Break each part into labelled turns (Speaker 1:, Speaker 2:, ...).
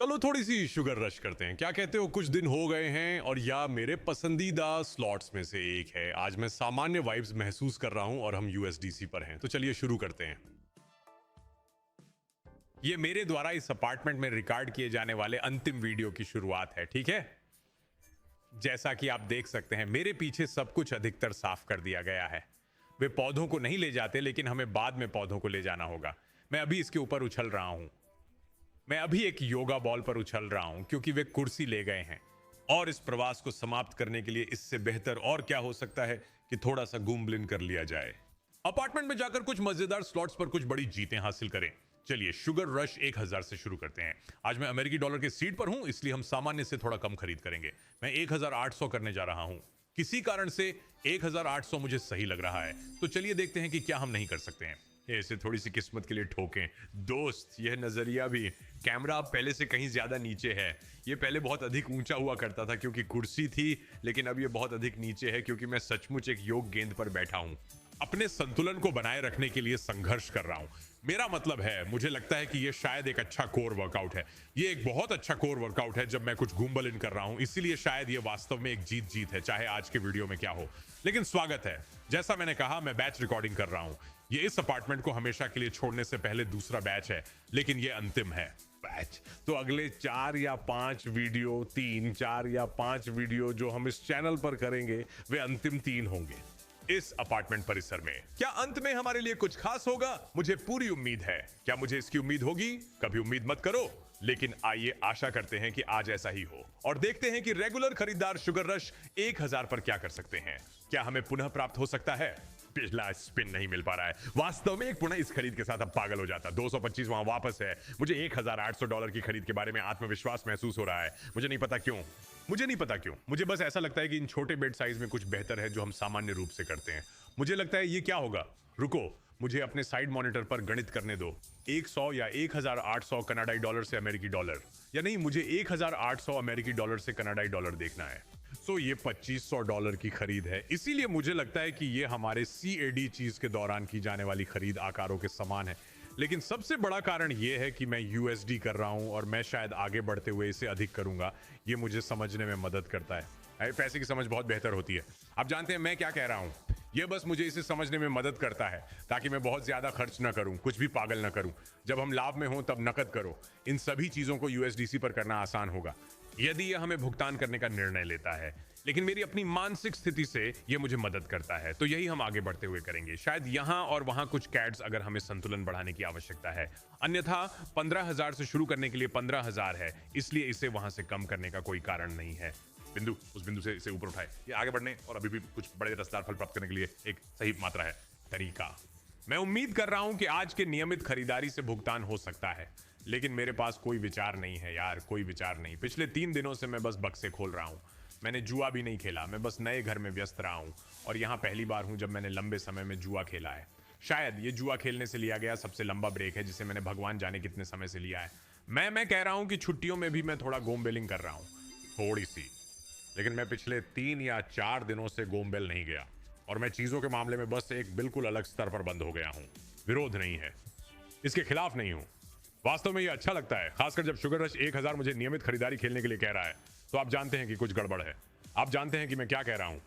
Speaker 1: चलो थोड़ी सी sugar rush करते हैं, क्या कहते हो? कुछ दिन हो गए हैं और या मेरे पसंदीदा स्लॉट्स में से एक है। आज मैं सामान्य वाइब्स महसूस कर रहा हूं और हम यूएसडीसी पर हैं, तो चलिए शुरू करते हैं। ये मेरे द्वारा इस अपार्टमेंट में रिकॉर्ड किए जाने वाले अंतिम वीडियो की शुरुआत है, ठीक है? जैसा कि आप देख सकते हैं मेरे पीछे सब कुछ अधिकतर साफ कर दिया गया है। वे पौधों को नहीं ले जाते, लेकिन हमें बाद में पौधों को ले जाना होगा। मैं अभी इसके ऊपर उछल रहा हूं। मैं अभी एक योगा बॉल पर उछल रहा हूं क्योंकि वे कुर्सी ले गए हैं। और इस प्रवास को समाप्त करने के लिए इससे बेहतर और क्या हो सकता है कि थोड़ा सा गुमब्लिन कर लिया जाए। अपार्टमेंट में जाकर कुछ मजेदार स्लॉट्स पर कुछ बड़ी जीतें हासिल करें। चलिए शुगर रश 1000 से शुरू करते हैं। आज मैं अमेरिकी डॉलर के सीट पर हूं, इसलिए हम सामान्य से थोड़ा कम खरीद करेंगे। मैं 1800 करने जा रहा हूं। किसी कारण से 1800 मुझे सही लग रहा है, तो चलिए देखते हैं कि क्या हम नहीं कर सकते हैं। ऐसे थोड़ी सी किस्मत के लिए ठोकें दोस्त। यह नजरिया भी, कैमरा अब पहले से कहीं ज्यादा नीचे है। ये पहले बहुत अधिक ऊंचा हुआ करता था क्योंकि कुर्सी थी, लेकिन अब ये बहुत अधिक नीचे है क्योंकि मैं सचमुच एक योग गेंद पर बैठा हूं। अपने संतुलन को बनाए रखने के लिए संघर्ष कर रहा हूं। मेरा मतलब है, मुझे लगता है कि ये शायद एक अच्छा कोर वर्कआउट है। ये एक बहुत अच्छा कोर वर्कआउट है जब मैं कुछ घूमबल इन कर रहा हूं, इसीलिए शायद ये वास्तव में एक जीत जीत है, चाहे आज के वीडियो में क्या हो। लेकिन स्वागत है। जैसा मैंने कहा, मैं बैच रिकॉर्डिंग कर रहा हूं। ये इस अपार्टमेंट को हमेशा के लिए छोड़ने से पहले दूसरा बैच है, लेकिन ये अंतिम है बैच। तो अगले 4 या 5 वीडियो, 4 या 5 वीडियो जो हम इस चैनल पर करेंगे, वे अंतिम 3 होंगे इस अपार्टमेंट परिसर में। क्या अंत में हमारे लिए कुछ खास होगा? मुझे पूरी उम्मीद है। क्या मुझे इसकी उम्मीद होगी? कभी उम्मीद मत करो, लेकिन आइए आशा करते हैं कि आज ऐसा ही हो और देखते हैं कि रेगुलर खरीदार शुगर रश 1000 पर क्या कर सकते हैं। क्या हमें पुनः प्राप्त हो सकता है? पिछला स्पिन नहीं मिल पा रहा है। वास्तव में एक पुनः इस खरीद के साथ अब पागल हो जाता। 225 वहां वापस है। मुझे $1800 की खरीद के बारे में आत्मविश्वास महसूस हो रहा है। मुझे नहीं पता क्यों। मुझे बस ऐसा लगता है कि इन छोटे बेड साइज में कुछ बेहतर है जो हम सामान्य रूप से करते हैं। मुझे लगता है ये क्या होगा। रुको, मुझे अपने साइड मॉनिटर पर गणित करने दो। 100 या 1800 कनाडाई डॉलर से अमेरिकी डॉलर, या नहीं, मुझे 1800 अमेरिकी डॉलर से कनाडाई डॉलर देखना है। सो ये $2500 की खरीद है। इसीलिए मुझे लगता है कि ये हमारे CAD चीज के दौरान की जाने वाली खरीद आकारों के समान है। लेकिन सबसे बड़ा कारण यह है कि मैं USD कर रहा हूं और मैं शायद आगे बढ़ते हुए इसे अधिक करूंगा। ये मुझे समझने में मदद करता है। पैसे की समझ बहुत बेहतर होती है। आप जानते हैं मैं क्या कह रहा हूं। यह बस मुझे इसे समझने में मदद करता है ताकि मैं बहुत ज्यादा खर्च ना करूं, कुछ भी पागल ना करूं। जब हम लाभ में हों तब नकद करो। इन सभी चीजों को USDC पर करना आसान होगा यदि यह हमें भुगतान करने का निर्णय लेता है। लेकिन मेरी अपनी मानसिक स्थिति से यह मुझे मदद करता है, तो यही हम आगे बढ़ते हुए करेंगे। शायद यहां और वहां कुछ कैड्स अगर हमें संतुलन बढ़ाने की आवश्यकता है। अन्यथा 15,000 से शुरू करने के लिए 15,000 है, इसलिए इसे वहां से कम करने का कोई कारण नहीं है। उस बिंदु से इसे ऊपर उठाए। ये आगे बढ़ने और अभी भी कुछ बड़े रसदार फल प्राप्त करने के लिए एक सही मात्रा है, तरीका। मैं उम्मीद कर रहा हूं कि आज के नियमित खरीदारी से भुगतान हो सकता है, लेकिन मेरे पास कोई विचार नहीं है यार, कोई विचार नहीं। पिछले 3 दिनों से मैं बस बक्से खोल रहा हूं। मैंने जुआ भी नहीं खेला, मैं बस नए घर में व्यस्त रहा हूं और यहां पहली बार हूं जब मैंने लंबे समय में जुआ खेला है। शायद ये जुआ खेलने से लिया गया सबसे लंबा ब्रेक है जिसे मैंने भगवान जाने कितने समय से लिया है। मैं कह रहा हूं कि छुट्टियों में भी मैं थोड़ा गोमबेलिंग कर रहा हूं, थोड़ी सी। लेकिन मैं पिछले 3 या 4 दिनों से गोमबेल नहीं गया और मैं चीजों के मामले में बस एक बिल्कुल अलग स्तर पर बंद हो गया हूं। विरोध नहीं है, इसके खिलाफ नहीं हूं। वास्तव में ये अच्छा लगता है, खासकर जब शुगर रश 1000 मुझे नियमित खरीदारी खेलने के लिए कह रहा है। तो आप जानते हैं कि कुछ गड़बड़ है। आप जानते हैं कि मैं क्या कह रहा हूं।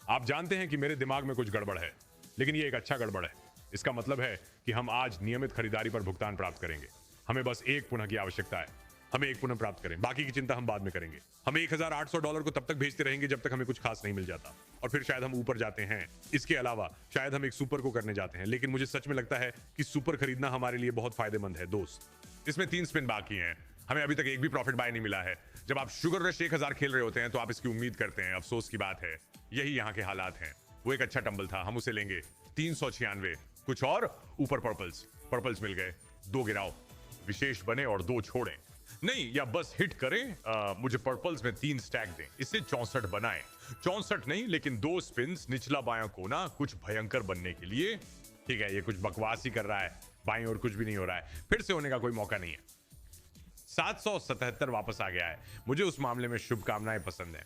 Speaker 1: आप जानते हैं कि मेरे दिमाग में कुछ गड़बड़ है, लेकिन ये एक अच्छा गड़बड़ है। इसका मतलब है कि हम आज नियमित खरीदारी पर भुगतान प्राप्त करेंगे। हमें बस एक पुनः की आवश्यकता है। हमें एक पुनः प्राप्त करें, बाकी की चिंता हम बाद में करेंगे। हम $1800 को तब तक भेजते रहेंगे जब तक हमें कुछ खास नहीं मिल जाता, और फिर शायद हम ऊपर जाते हैं। इसके अलावा शायद हम एक सुपर को करने जाते हैं, लेकिन मुझे सच में लगता है कि सुपर खरीदना हमारे लिए बहुत फायदेमंद है दोस्त। इसमें 3 स्पिन बाकी हैं। हमें अभी तक एक भी प्रॉफिट बाय नहीं मिला है। जब आप शुगर रश 1000 खेल रहे होते हैं तो आप इसकी उम्मीद करते हैं। अफसोस की बात है, यही यहाँ के हालात हैं। वो एक अच्छा टंबल था, हम उसे लेंगे। 396 कुछ और ऊपर पर्पल्स मिल गए। 2 गिराओ, विशेष बने और 2 छोड़ें। नहीं, या बस हिट करें। मुझे पर्पल्स में 3 स्टैक दें। इससे 64 बनाएं। 64 नहीं, लेकिन 2 स्पिन्स, निचला बायां कोना कुछ भयंकर बनने के लिए। ठीक है, ये कुछ बकवास ही कर रहा है। बाईं ओर कुछ भी नहीं हो रहा है। फिर से होने का कोई मौका नहीं है। 777 वापस आ गया है। मुझे उस मामले में शुभकामनाएं पसंद है,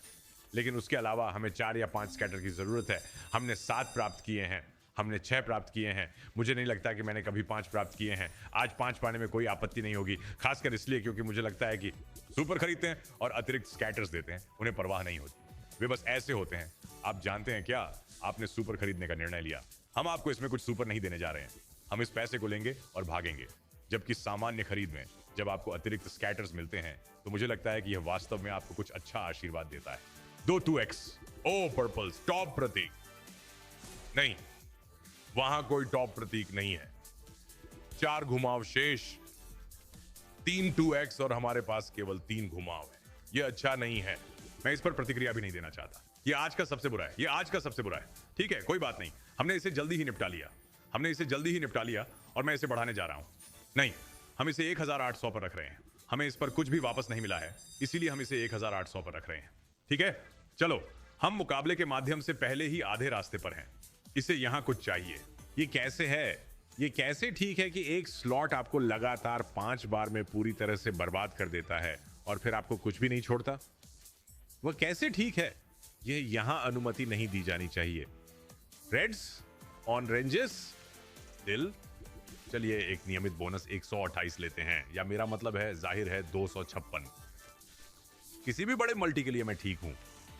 Speaker 1: लेकिन उसके अलावा हमें 4 या 5 स्कैटर की जरूरत है। हमने 7 प्राप्त किए हैं। हमने 6 प्राप्त किए हैं। मुझे नहीं लगता कि मैंने कभी 5 प्राप्त किए हैं। आज 5 पाने में कोई आपत्ति नहीं होगी, खासकर इसलिए क्योंकि मुझे लगता है कि सुपर खरीदते हैं और अतिरिक्त स्कैटर्स देते हैं, उन्हें परवाह नहीं होती। वे बस ऐसे होते हैं। आप जानते हैं क्या, आपने सुपर खरीदने का निर्णय लिया। हम आपको इसमें कुछ सुपर नहीं देने जा रहे हैं। हम इस पैसे को लेंगे और भागेंगे। जबकि सामान्य खरीद में जब आपको अतिरिक्त स्कैटर्स मिलते हैं तो मुझे लगता है कि यह वास्तव में आपको कुछ अच्छा आशीर्वाद देता है। 2 2x, ओ पर्पल्स, टॉप प्रतीक नहीं, वहां कोई टॉप प्रतीक नहीं है। 4 घुमाव शेष, 3 2x और हमारे पास केवल 3 घुमाव है। यह अच्छा नहीं है। मैं इस पर प्रतिक्रिया भी नहीं देना चाहता। यह आज का सबसे बुरा है, यह आज का सबसे बुरा है। ठीक है, कोई बात नहीं, हमने इसे जल्दी ही निपटा लिया और मैं इसे बढ़ाने जा रहा हूं। नहीं, हम इसे 1800 पर रख रहे हैं। हमें इस पर कुछ भी वापस नहीं मिला है, इसीलिए हम इसे 1800 पर रख रहे हैं। ठीक है, चलो, हम मुकाबले के माध्यम से पहले ही आधे रास्ते पर हैं। इसे यहां कुछ चाहिए। ये कैसे है? ये कैसे ठीक है कि एक स्लॉट आपको लगातार 5 बार में पूरी तरह से बर्बाद कर देता है और फिर आपको कुछ भी नहीं छोड़ता? वह कैसे ठीक है? यह यहां अनुमति नहीं दी जानी चाहिए। रेड्स ऑन रेंजेस दिल। चलिए एक नियमित बोनस 128 लेते हैं, या मेरा मतलब है जाहिर है 256। किसी भी बड़े मल्टी के लिए मैं ठीक हूं।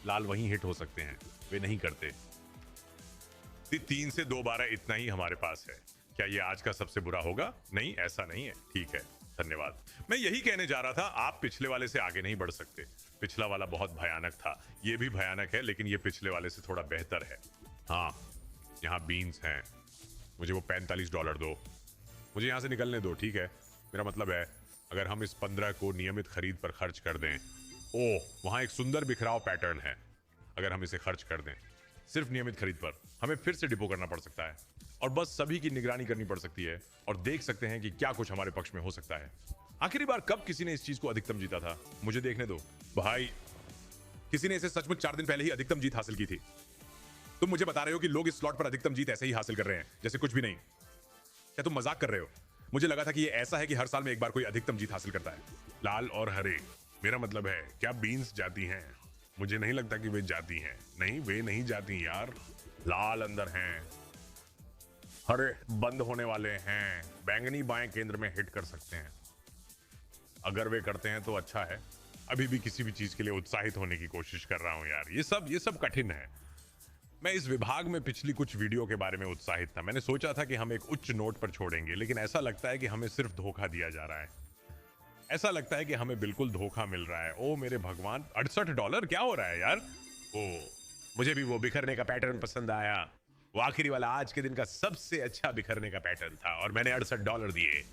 Speaker 1: लाल वहीं हिट हो सकते हैं, वे नहीं करते। 3 से 2 12 इतना ही हमारे पास है। क्या यह आज का सबसे बुरा होगा? नहीं, ऐसा नहीं है। ठीक है, धन्यवाद। मैं यही कहने जा रहा था, आप पिछले वाले से आगे नहीं बढ़ सकते। पिछला वाला बहुत भयानक था। यह भी भयानक है, लेकिन यह पिछले वाले से थोड़ा बेहतर है। हाँ, यहाँ बीन्स हैं। मुझे वो $45 दो। मुझे यहाँ से निकलने दो। ठीक है, मेरा मतलब है अगर हम इस 15 को नियमित खरीद पर खर्च कर दें। ओह, वहां एक सुंदर बिखराव पैटर्न है। अगर हम इसे खर्च कर दें सिर्फ नियमित खरीद पर, हमें फिर से डिपो करना पड़ सकता है और बस सभी की निगरानी करनी पड़ सकती है और देख सकते हैं कि क्या कुछ हमारे पक्ष में हो सकता है। आखिरी बार कब किसी ने इस चीज को अधिकतम जीता था? मुझे देखने दो भाई। किसी ने इसे सचमुच 4 दिन पहले ही अधिकतम जीत हासिल की थी। तुम मुझे बता रहे हो कि लोग इस स्लॉट पर अधिकतम जीत ऐसे ही हासिल कर रहे हैं जैसे कुछ भी नहीं? क्या तुम मजाक कर रहे हो? मुझे लगा था कि ये ऐसा है कि हर साल में एक बार कोई अधिकतम जीत हासिल करता है। लाल और हरे, मेरा मतलब है क्या बीन्स जाती हैं? मुझे नहीं लगता कि वे जाती हैं। नहीं, वे नहीं जाती यार। लाल अंदर हैं, हरे बंद होने वाले हैं। बैंगनी बाएं केंद्र में हिट कर सकते हैं। अगर वे करते हैं तो अच्छा है। अभी भी किसी भी चीज के लिए उत्साहित होने की कोशिश कर रहा हूं यार। ये सब कठिन है। मैं इस विभाग में पिछली कुछ वीडियो के बारे में उत्साहित था। मैंने सोचा था कि हम एक उच्च नोट पर छोड़ेंगे, लेकिन ऐसा लगता है कि हमें सिर्फ धोखा दिया जा रहा है। ऐसा लगता है कि हमें बिल्कुल धोखा मिल रहा है। ओ मेरे भगवान, $68 क्या हो रहा है यार? ओ, मुझे भी वो बिखरने का पैटर्न पसंद आया। वो आखिरी वाला आज के दिन का सबसे अच्छा बिखरने का पैटर्न था और मैंने $68 दिए।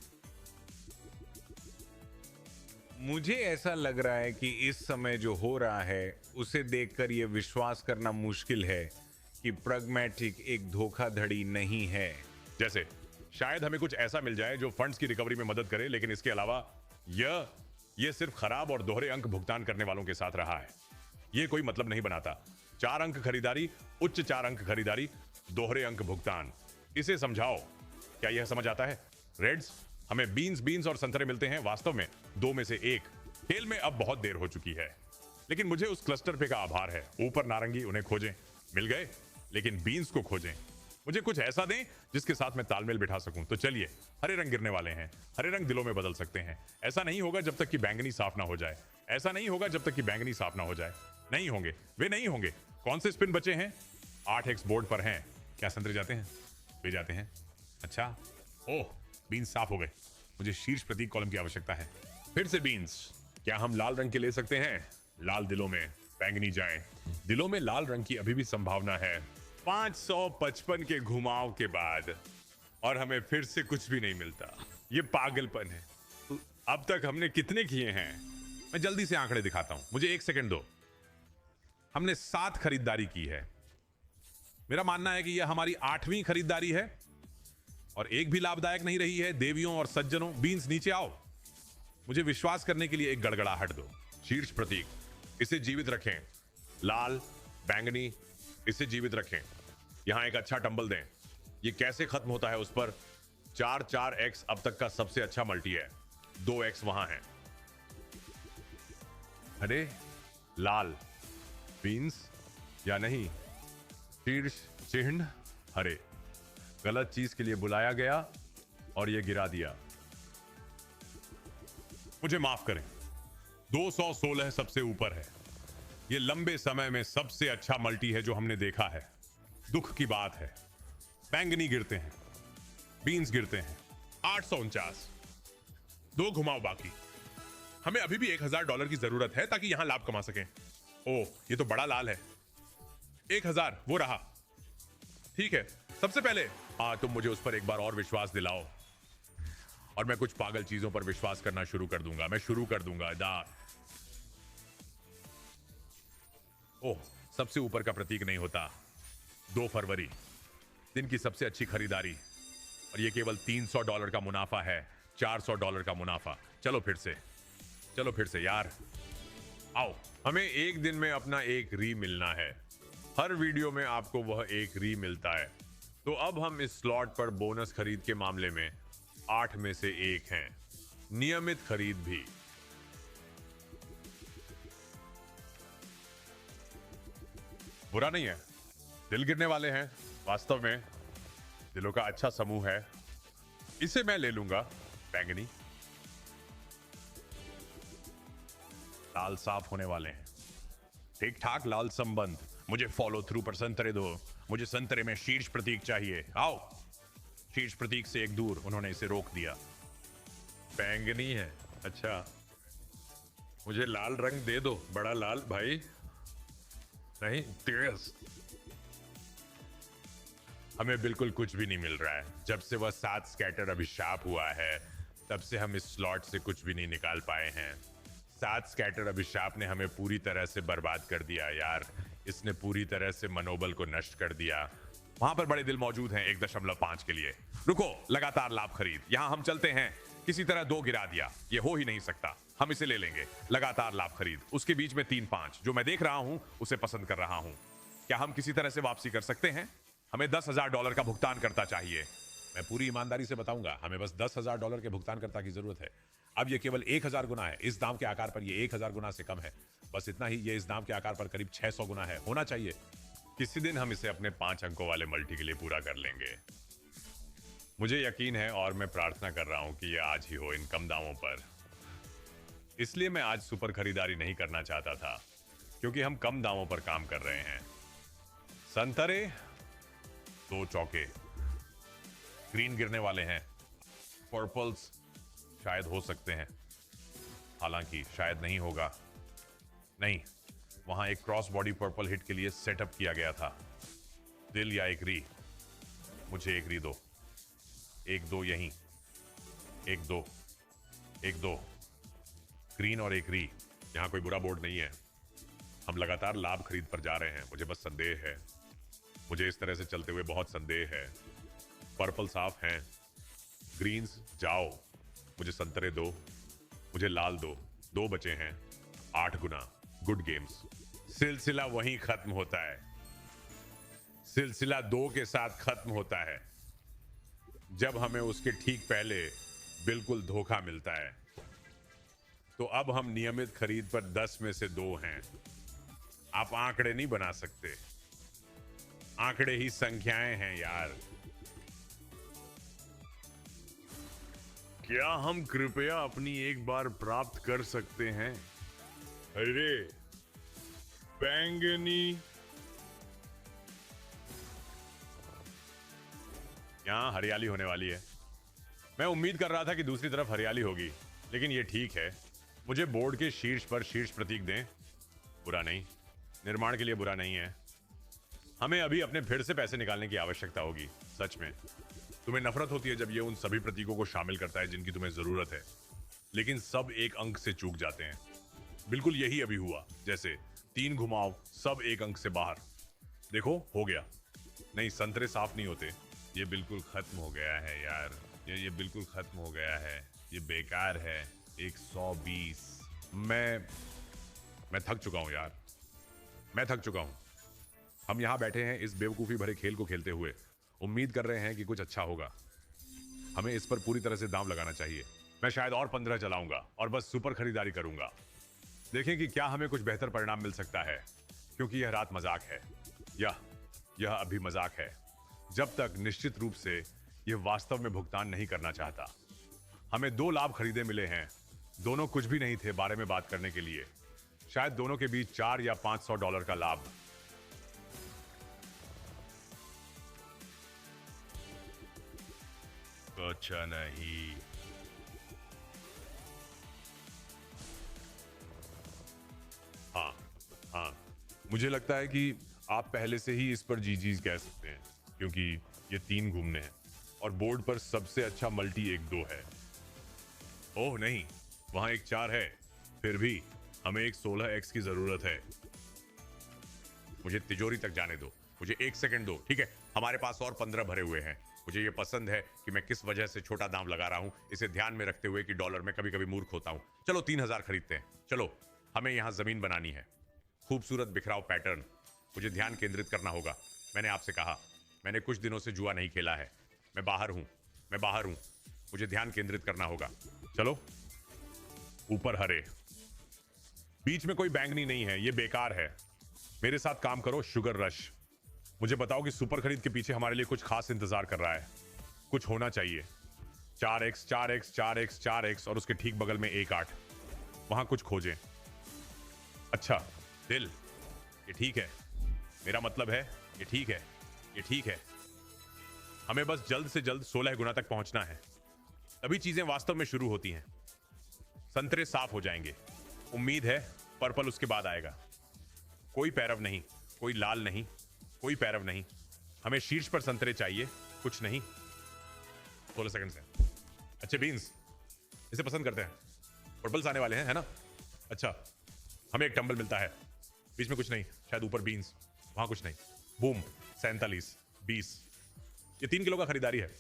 Speaker 1: मुझे ऐसा लग रहा है कि इस समय जो हो रहा है उसे देखकर यह विश्वास करना मुश्किल है कि प्रैग्मैटिक एक धोखाधड़ी नहीं है। जैसे शायद हमें कुछ ऐसा मिल जाए जो फंड्स की रिकवरी में मदद करे, लेकिन इसके अलावा यह सिर्फ खराब और दोहरे अंक भुगतान करने वालों के साथ रहा है। यह कोई मतलब नहीं बनाता। 4 अंक खरीदारी, उच्च 4 अंक खरीदारी, दोहरे अंक भुगतान। इसे समझाओ। क्या यह समझ आता है? रेड्स, हमें बीन्स और संतरे मिलते हैं। वास्तव में 2 में से 1। खेल में अब बहुत देर हो चुकी है, लेकिन मुझे उस क्लस्टर पे का आभार है। ऊपर नारंगी, उन्हें खोजें। मिल गए, लेकिन बीन्स को खोजें। मुझे कुछ ऐसा दें जिसके साथ मैं तालमेल बिठा सकूं। तो चलिए, हरे रंग गिरने वाले हैं। हरे रंग दिलों में बदल सकते हैं। ऐसा नहीं होगा जब तक कि बैंगनी साफ ना हो जाए। ऐसा नहीं होगा जब तक कि बैंगनी साफ ना हो जाए। नहीं होंगे, वे नहीं होंगे। कौन से स्पिन बचे हैं? 8x बोर्ड पर हैं। क्या संतरे जाते हैं? वे जाते हैं। अच्छा, ओह, बीन्स साफ हो गए। मुझे शीर्ष प्रतीक कॉलम की आवश्यकता है। फिर से बीन्स। क्या हम लाल रंग के ले सकते हैं? लाल दिलों में, बैंगनी जाएं। दिलों में लाल रंग की अभी भी संभावना है। 555 के घुमाव के बाद और हमें फिर से कुछ भी नहीं मिलता। ये पागलपन है। अब तक हमने कितने किए हैं? मैं जल्दी से आंकड़े दिखाता हूं, मुझे 1 सेकंड दो। हमने 7 खरीदारी की है। मेरा मानना है कि यह हमारी 8वीं खरीदारी है और एक भी लाभदायक नहीं रही है। देवियों और सज्जनों, बीन्स नीचे आओ। मुझे विश्वास करने के लिए एक गड़गड़ाहट दो। शीर्ष प्रतीक, इसे जीवित रखें। लाल, बैंगनी, इसे जीवित रखें। यहां एक अच्छा टंबल दें। ये कैसे खत्म होता है उस पर। 4-4x अब तक का सबसे अच्छा मल्टी है। 2x वहां है। अरे लाल, बीन्स या नहीं, शीर्ष चिन्ह हरे। गलत चीज के लिए बुलाया गया और ये गिरा दिया। मुझे माफ करें, 216 सबसे ऊपर है। ये लंबे समय में सबसे अच्छा मल्टी है जो हमने देखा है। दुख की बात है, बैंगनी गिरते हैं, बीन्स गिरते हैं।
Speaker 2: 849। 2 घुमाव बाकी। हमें अभी भी $1000 की जरूरत है ताकि यहां लाभ कमा सकें। ओह, ये तो बड़ा लाल है। 1000 वो रहा। ठीक है, सबसे पहले
Speaker 1: तुम मुझे उस पर एक बार और विश्वास दिलाओ और मैं कुछ पागल चीजों पर विश्वास करना शुरू कर दूंगा। मैं शुरू कर दूंगा। ओह, सबसे ऊपर का प्रतीक नहीं होता। 2 फरवरी, दिन की सबसे अच्छी खरीदारी, और ये केवल $300 का मुनाफा है। $400 का मुनाफा। चलो फिर से यार, आओ। हमें एक दिन में अपना एक री मिलना है। हर वीडियो में आपको वह एक री मिलता है। तो अब हम इस स्लॉट पर बोनस खरीद के मामले में 8 में से 1 हैं। नियमित खरीद भी। बुरा नहीं है, दिल गिरने वाले हैं। वास्तव में दिलों का अच्छा समूह है। इसे मैं ले लूंगा। बैंगनी, लाल साफ होने वाले हैं। ठीक ठाक लाल संबंध। मुझे फॉलो थ्रू पर संतरे दो। मुझे संतरे में शीर्ष प्रतीक चाहिए। आओ। शीर्ष प्रतीक से एक दूर। उन्होंने इसे रोक दिया। बैंगनी है। अच्छा, मुझे लाल रंग दे दो। बड़ा लाल भाई। नहीं, तेज। हमें बिल्कुल कुछ भी नहीं मिल रहा है। जब से वह 7 स्कैटर अभिशाप हुआ है, तब से हम इस स्लॉट से कुछ भी नहीं निकाल पाए हैं। 7 स्कैटर अभिशाप ने हमें पूरी तरह से बर्बाद कर दिया यार। इसने पूरी तरह से मनोबल को नष्ट कर दिया। वहां पर बड़े दिल मौजूद हैं 1.5 के लिए। रुको, लगातार लाभ खरीद। यहां हम चलते हैं। किसी तरह 2 गिरा दिया। ये हो ही नहीं सकता। हम इसे ले लेंगे। लगातार लाभ खरीद। उसके बीच में 3-5 जो मैं देख रहा हूं उसे पसंद कर रहा हूं। क्या हम किसी तरह से वापसी कर सकते हैं? हमें $10,000 का भुगतान करता चाहिए। मैं पूरी ईमानदारी से बताऊंगा, हमें बस $10,000 के भुगतान करता की जरूरत है। अब ये केवल 1000 गुना है। इस दाम के आकार पर ये 1000 गुना से कम है। बस इतना ही। ये इस दाम के आकार पर करीब 600 गुना है। होना चाहिए। किसी दिन हम इसे अपने 5 अंकों वाले मल्टी के लिए पूरा कर लेंगे। मुझे यकीन है और मैं प्रार्थना कर रहा हूं कि ये आज ही हो, इन कम दामों पर। इसलिए मैं आज सुपर खरीदारी नहीं करना चाहता था, क्योंकि हम कम दामों पर काम कर रहे हैं। संतरे 2 चौके। ग्रीन गिरने वाले हैं। पर्पल्स शायद हो सकते हैं, हालांकि शायद नहीं होगा। नहीं, वहां एक क्रॉस बॉडी पर्पल हिट के लिए सेटअप किया गया था। दिल या एक री। मुझे एक री दो। 1-2 यहीं। 1-2 1-2। ग्रीन और एक री। यहां कोई बुरा बोर्ड नहीं है। हम लगातार लाभ खरीद पर जा रहे हैं। मुझे बस संदेह है। मुझे इस तरह से चलते हुए बहुत संदेह है। पर्पल साफ हैं। ग्रीन्स जाओ। मुझे संतरे दो। मुझे लाल दो। 2 बचे हैं। 8 गुना। Good games. सिलसिला वहीं खत्म होता है। सिलसिला 2 के साथ खत्म होता है, जब हमें उसके ठीक पहले बिल्कुल धोखा मिलता है। तो अब हम नियमित खरीद पर 10 में से 2 हैं। आप आंकड़े नहीं बना सकते। आंकड़े ही संख्याएं हैं यार। क्या हम कृपया अपनी एक बार प्राप्त कर सकते हैं? अरे बैंगनी। यहां हरियाली होने वाली है। मैं उम्मीद कर रहा था कि दूसरी तरफ हरियाली होगी, लेकिन ये ठीक है। मुझे बोर्ड के शीर्ष पर शीर्ष प्रतीक दें। बुरा नहीं, निर्माण के लिए बुरा नहीं है। हमें अभी अपने फिर से पैसे निकालने की आवश्यकता होगी। सच में तुम्हें नफरत होती है जब ये उन सभी प्रतीकों को शामिल करता है जिनकी तुम्हें जरूरत है, लेकिन सब एक अंक से चूक जाते हैं। बिल्कुल यही अभी हुआ। जैसे 3 घुमाव, सब एक अंक से बाहर। देखो, हो गया। नहीं, संतरे साफ नहीं होते। ये बिल्कुल खत्म हो गया है यार। ये बिल्कुल खत्म हो गया है। ये बेकार है। 120। मैं थक चुका हूं यार। मैं थक चुका हूं। हम यहां बैठे हैं इस बेवकूफी भरे खेल को खेलते हुए, उम्मीद कर रहे हैं कि कुछ अच्छा होगा। हमें इस पर पूरी तरह से दांव लगाना चाहिए। मैं शायद और 15 चलाऊंगा और बस सुपर खरीदारी करूंगा। देखें कि क्या हमें कुछ बेहतर परिणाम मिल सकता है, क्योंकि यह रात मजाक है। यह अभी मजाक है। जब तक निश्चित रूप से यह वास्तव में भुगतान नहीं करना चाहता। हमें 2 लाभ खरीदे मिले हैं, दोनों कुछ भी नहीं थे बारे में बात करने के लिए। शायद दोनों के बीच $4 या $500 का लाभ।
Speaker 2: अच्छा नहीं।
Speaker 1: हाँ हाँ, मुझे लगता है कि आप पहले से ही इस पर जी कह सकते हैं, क्योंकि ये 3 घूमने हैं और बोर्ड पर सबसे अच्छा मल्टी 1-2 है। ओह नहीं, वहां एक 4 है। फिर भी हमें एक 16x की जरूरत है। मुझे तिजोरी तक जाने दो, मुझे 1 सेकंड दो। ठीक है, हमारे पास और 15 भरे हुए हैं। मुझे ये पसंद है कि मैं किस वजह से छोटा दाम लगा रहा हूं, इसे ध्यान में रखते हुए कि डॉलर में कभी कभी मूर्ख होता हूं। चलो 3000 खरीदते हैं। चलो, हमें यहां जमीन बनानी है। खूबसूरत बिखराव पैटर्न। मुझे ध्यान केंद्रित करना होगा। मैंने आपसे कहा, मैंने कुछ दिनों से जुआ नहीं खेला है। मैं बाहर हूं। मुझे ध्यान केंद्रित करना होगा। चलो, ऊपर हरे, बीच में कोई बैंगनी नहीं है, ये बेकार है। मेरे साथ काम करो शुगर रश। मुझे बताओ कि सुपर खरीद के पीछे हमारे लिए कुछ खास इंतजार कर रहा है। कुछ होना चाहिए। 4x 4x 4x 4x और उसके ठीक बगल में 1-8। वहां कुछ खोजें। अच्छा, दिल, ये ठीक है। मेरा मतलब है ये ठीक है। हमें बस जल्द से जल्द 16 गुना तक पहुंचना है, तभी चीजें वास्तव में शुरू होती हैं। संतरे साफ हो जाएंगे। उम्मीद है पर्पल उसके बाद आएगा। कोई पैरव नहीं, कोई लाल नहीं, कोई पैरव नहीं। हमें शीर्ष पर संतरे चाहिए, कुछ नहीं। 16 सेकंड से। अच्छे बीन्स, इसे पसंद करते हैं। पर्पल्स आने वाले हैं, है ना? अच्छा, हमें एक टंबल मिलता है। बीच में कुछ नहीं, शायद ऊपर बीन्स, वहां कुछ नहीं। बूम, 47, 20। ये 3 किलो का खरीदारी है।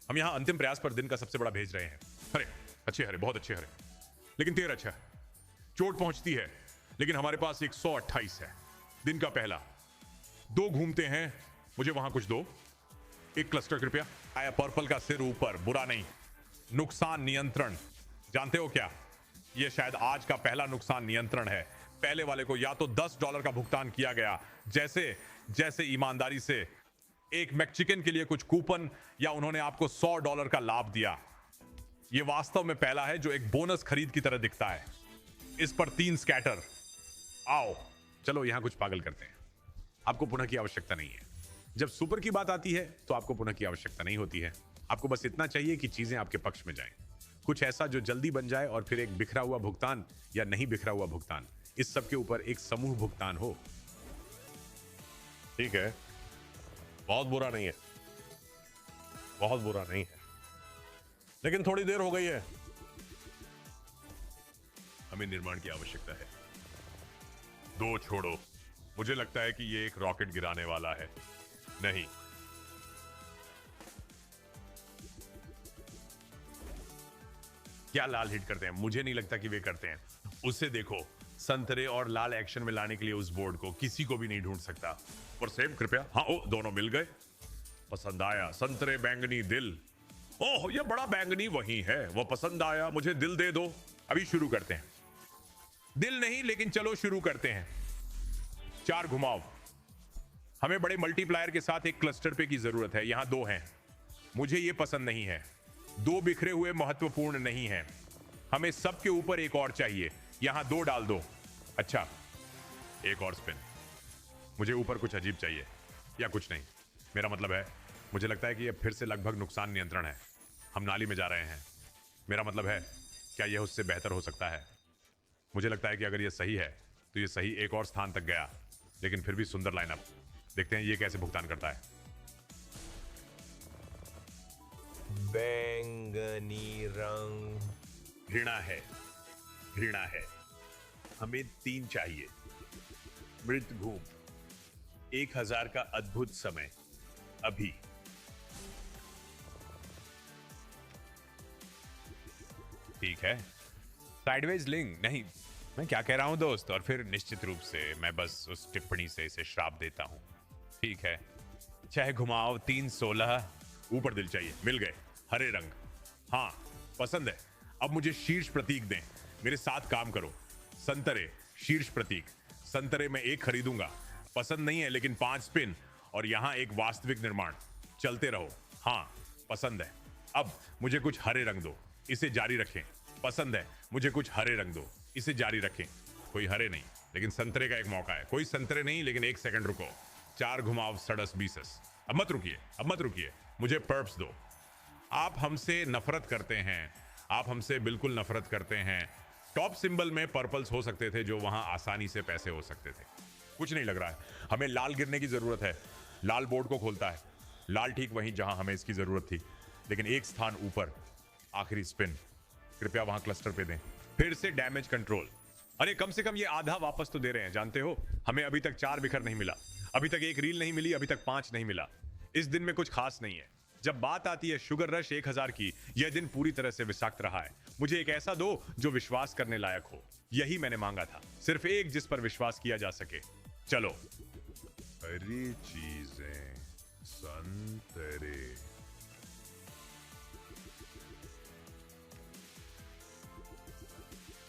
Speaker 1: हम यहां अंतिम प्रयास पर दिन का सबसे बड़ा भेज रहे हैं। हरे, अच्छे हरे, बहुत अच्छे हरे, लेकिन 13 अच्छा है। चोट पहुंचती है, लेकिन हमारे पास 128 है। दिन का पहला 2 घूमते हैं। मुझे वहां कुछ दो। एक क्लस्टर कृपया। आया पर्पल का सिर ऊपर, बुरा नहीं। नुकसान नियंत्रण, जानते हो क्या? यह शायद आज का पहला नुकसान नियंत्रण है। पहले वाले को या तो $10 का भुगतान किया गया, जैसे ईमानदारी से एक मैक्सिकन के लिए कुछ कूपन, या उन्होंने आपको $100 का लाभ दिया। यह वास्तव में पहला है जो एक बोनस खरीद की तरह दिखता है। इस पर 3 स्कैटर। आओ, चलो यहां कुछ पागल करते हैं। आपको पुनः की आवश्यकता नहीं है। जब सुपर की बात आती है तो आपको पुनः की आवश्यकता नहीं होती है। आपको बस इतना चाहिए कि चीजें आपके पक्ष में जाएं। कुछ ऐसा जो जल्दी बन जाए और फिर एक बिखरा हुआ भुगतान या नहीं बिखरा हुआ भुगतान, इस सब के ऊपर एक समूह भुगतान हो।
Speaker 2: ठीक है, बहुत बुरा नहीं है, बहुत बुरा नहीं है, लेकिन थोड़ी देर हो गई है।
Speaker 1: हमें निर्माण की आवश्यकता है। 2 छोड़ो। मुझे लगता है कि ये एक रॉकेट गिराने वाला है। नहीं, क्या लाल हिट करते हैं? मुझे नहीं लगता कि वे करते हैं। उसे देखो, संतरे और लाल एक्शन में लाने के लिए उस बोर्ड को किसी को भी नहीं ढूंढ सकता। और सेब कृपया। हाँ, ओ, दोनों मिल गए। पसंद आया। संतरे, बैंगनी, दिल। ओह, ये बड़ा बैंगनी वही है, वो पसंद आया। मुझे दिल दे दो। अभी शुरू करते हैं। दिल नहीं, लेकिन चलो शुरू करते हैं। 4 घुमाव। हमें बड़े मल्टीप्लायर के साथ एक क्लस्टर पे की जरूरत है। यहां 2 हैं। मुझे ये पसंद नहीं है। 2 बिखरे हुए महत्वपूर्ण नहीं है। हमें सबके ऊपर एक और चाहिए। यहां 2 डाल दो। अच्छा, एक और स्पिन। मुझे ऊपर कुछ अजीब चाहिए, या कुछ नहीं। मेरा मतलब है, मुझे लगता है कि यह फिर से लगभग नुकसान नियंत्रण है। हम नाली में जा रहे हैं। मेरा मतलब है, क्या यह उससे बेहतर हो सकता है? मुझे लगता है कि अगर यह सही है तो यह सही एक और स्थान तक गया, लेकिन फिर भी सुंदर लाइनअप। देखते हैं ये कैसे भुगतान करता है।
Speaker 2: बैंगनी रंग।
Speaker 1: घृणा है। हमें 3 चाहिए। मृत घूम। 1000 का अद्भुत समय। अभी। ठीक है। साइडवेज लिंक नहीं। मैं क्या कह रहा हूं दोस्त? और फिर निश्चित रूप से मैं बस उस टिप्पणी से इसे श्राप देता हूं। ठीक है, चाहे घुमाओ 3 16। ऊपर दिल चाहिए। मिल गए। हरे रंग। हाँ, पसंद है। अब मुझे शीर्ष प्रतीक दें। मेरे साथ काम करो। संतरे, शीर्ष प्रतीक। संतरे में 1 खरीदूंगा। पसंद नहीं है, लेकिन 5 स्पिन और यहां एक वास्तविक निर्माण। चलते रहो। हाँ, पसंद है। अब मुझे कुछ हरे रंग दो, इसे जारी रखें। पसंद है, मुझे कुछ हरे रंग दो, इसे जारी रखें। कोई हरे नहीं, लेकिन संतरे का एक मौका है। कोई संतरे नहीं, लेकिन 1 सेकंड रुको। 4 घुमाव सड़स बीसस। अब मत रुकिए, अब मत रुकिए, मुझे पर्प्स दो। आप हमसे नफरत करते हैं, आप हमसे बिल्कुल नफरत करते हैं। टॉप सिंबल में पर्पल्स हो सकते थे जो वहां आसानी से पैसे हो सकते थे। कुछ नहीं लग रहा है। हमें लाल गिरने की जरूरत है। लाल बोर्ड को खोलता है। लाल ठीक वहीं जहां हमें इसकी जरूरत थी, लेकिन एक स्थान ऊपर। आखिरी स्पिन, कृपया वहां क्लस्टर पे दें। फिर से डैमेज कंट्रोल। अरे कम से कम ये आधा वापस तो दे रहे हैं, जानते हो। हमें अभी तक 4 बिखर नहीं मिला, अभी तक 1 रील नहीं मिली, अभी तक 5 नहीं मिला। इस दिन में कुछ खास नहीं है। जब बात आती है शुगर रश 1000 की, यह दिन पूरी तरह से विषाक्त रहा है। मुझे एक ऐसा दो जो विश्वास करने लायक हो। यही मैंने मांगा था, सिर्फ एक जिस पर विश्वास किया जा सके। चलो। हरी चीजें, संतरे।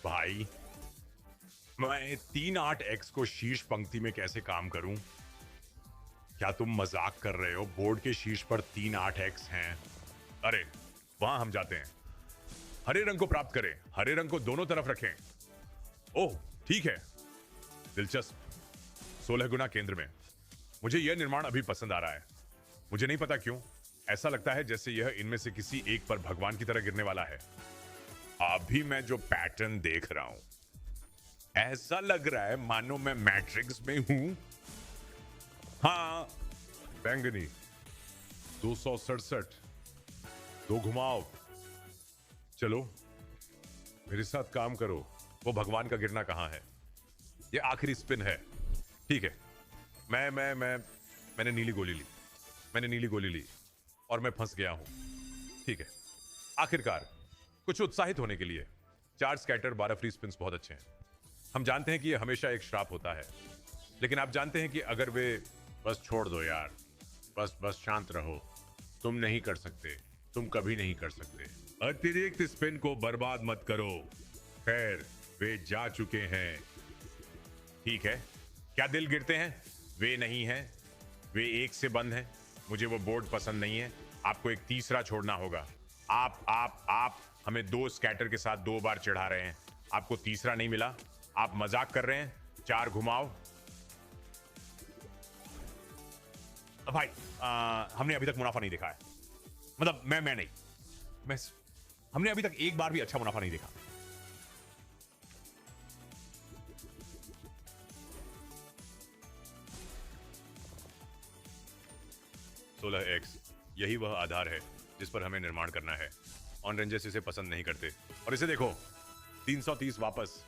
Speaker 1: भाई, मैं 38x को शीर्ष पंक्ति में कैसे काम करूं? क्या तुम मजाक कर रहे हो? बोर्ड के शीर्ष पर 38x हैं। अरे वहां हम जाते हैं। हरे रंग को प्राप्त करें, हरे रंग को दोनों तरफ रखें। ओह ठीक है, दिलचस्प। 16 गुना केंद्र में। मुझे यह निर्माण अभी पसंद आ रहा है। मुझे नहीं पता क्यों, ऐसा लगता है जैसे यह इनमें से किसी एक पर भगवान की तरह गिरने वाला है। अभी मैं जो पैटर्न देख रहा हूं, ऐसा लग रहा है मानो मैं मैट्रिक्स में हूं। हाँ, बैंगनी 267, 2 घुमाव। चलो मेरे साथ काम करो। वो भगवान का गिरना कहां है? ये आखिरी स्पिन है। ठीक है, मैंने नीली गोली ली, मैंने नीली गोली ली और मैं फंस गया हूं। ठीक है, आखिरकार कुछ उत्साहित होने के लिए 4 स्कैटर 12 फ्री स्पिन्स बहुत अच्छे हैं। हम जानते हैं कि यह हमेशा एक श्राप होता है, लेकिन आप जानते हैं कि अगर वे बस छोड़ दो यार, बस शांत रहो, तुम नहीं कर सकते, तुम कभी नहीं कर सकते। अतिरिक्त स्पिन को बर्बाद मत करो। खैर, वे जा चुके हैं। ठीक है, क्या दिल गिरते हैं? वे नहीं हैं, वे 1 से बंद हैं। मुझे वो बोर्ड पसंद नहीं है। आपको एक तीसरा छोड़ना होगा। आप हमें 2 स्कैटर के साथ 2 बार चढ़ा रहे हैं। आपको तीसरा नहीं मिला, आप मजाक कर रहे हैं। 4 घुमाओ। भाई, हमने अभी तक मुनाफा नहीं देखा है। मतलब मैं नहीं, हमने अभी तक एक बार भी अच्छा मुनाफा नहीं देखा। $16 यही वह आधार है जिस पर हमें निर्माण करना है। ऑन रेंजर्स इसे पसंद नहीं करते। और इसे देखो, 330 वापस।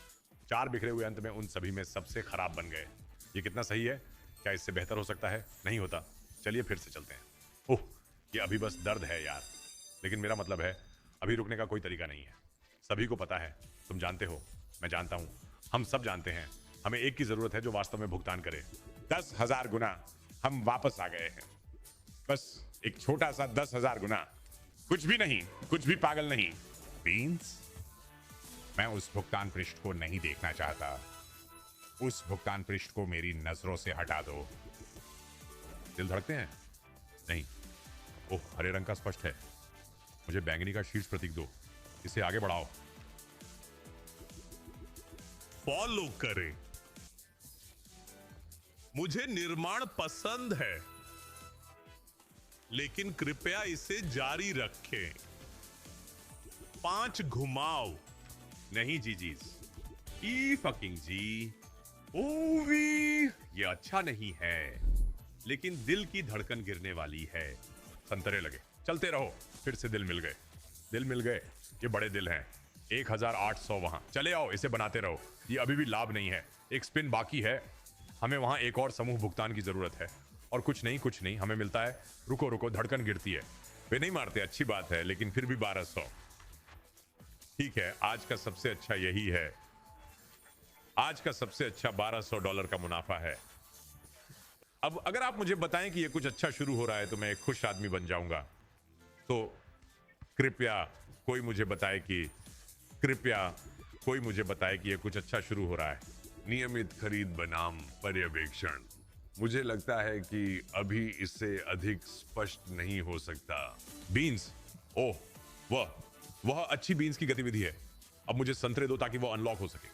Speaker 1: 4 बिखरे हुए अंत में उन सभी में सबसे खराब बन गए। ये कितना सही है? क्या इससे बेहतर हो सकता है? नहीं होता। चलिए फिर से चलते हैं। ओह, ये अभी बस दर्द है यार, लेकिन मेरा मतलब है अभी रुकने का कोई तरीका नहीं है। सभी को पता है, तुम जानते हो, मैं जानता हूं, हम सब जानते हैं। हमें एक की जरूरत है जो वास्तव में भुगतान करे। 10,000 गुना हम वापस आ गए हैं। बस एक छोटा सा 10,000 गुना। कुछ भी नहीं, कुछ भी पागल नहीं। बीन्स, मैं उस भुगतान पृष्ठ को नहीं देखना चाहता। उस भुगतान पृष्ठ को मेरी नजरों से हटा दो। दिल धड़कते हैं? नहीं। ओह, हरे रंग का स्पष्ट है। मुझे बैंगनी का शीर्ष प्रतीक दो। इसे आगे बढ़ाओ। फॉलो करें। मुझे निर्माण पसंद है, लेकिन कृपया इसे जारी रखें। 5 घुमाव। नहीं जी, ई फकिंग जी। ओवी, ये अच्छा नहीं है, लेकिन दिल की धड़कन गिरने वाली है। संतरे लगे, चलते रहो। फिर से दिल मिल गए, दिल मिल गए। ये बड़े दिल हैं। 1800 वहां। चले आओ, इसे बनाते रहो। ये अभी भी लाभ नहीं है। एक स्पिन बाकी है। हमें वहां एक और समूह भुगतान की जरूरत है। और कुछ नहीं हमें मिलता है। रुको, धड़कन गिरती है। वे नहीं मारते, अच्छी बात है, लेकिन फिर भी 1200। ठीक है, आज का सबसे अच्छा यही है। आज का सबसे अच्छा $1200 का मुनाफा है। अब अगर आप मुझे बताएं कि ये कुछ अच्छा शुरू हो रहा है तो मैं एक खुश आदमी बन जाऊंगा। तो कृपया कोई मुझे बताए कि ये कुछ अच्छा शुरू हो रहा है। नियमित खरीद बनाम पर्यवेक्षण।
Speaker 3: मुझे लगता है कि अभी इससे अधिक स्पष्ट नहीं हो सकता।
Speaker 1: बीन्स, ओह वह अच्छी बीन्स की गतिविधि है। अब मुझे संतरे दो ताकि वो अनलॉक हो सके।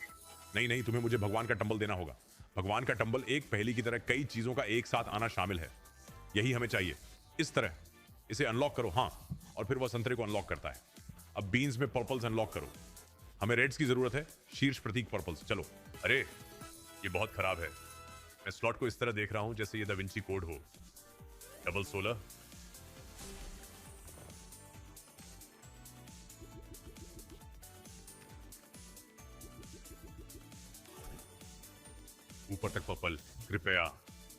Speaker 1: नहीं नहीं, तुम्हें मुझे भगवान का टंबल देना होगा। भगवान का टंबल एक पहेली की तरह कई चीजों का एक साथ आना शामिल है। यही हमें चाहिए। इस तरह इसे अनलॉक करो, हाँ, और फिर वह संतरे को अनलॉक करता है। अब बीन्स में पर्पल्स अनलॉक करो। हमें रेड्स की जरूरत है, शीर्ष प्रतीक पर्पल्स। चलो।
Speaker 2: अरे ये बहुत खराब है। मैं स्लॉट को इस तरह देख रहा हूं जैसे ये दा विंची कोड हो। डबल 16।
Speaker 1: ऊपर तक पर्पल, कृपया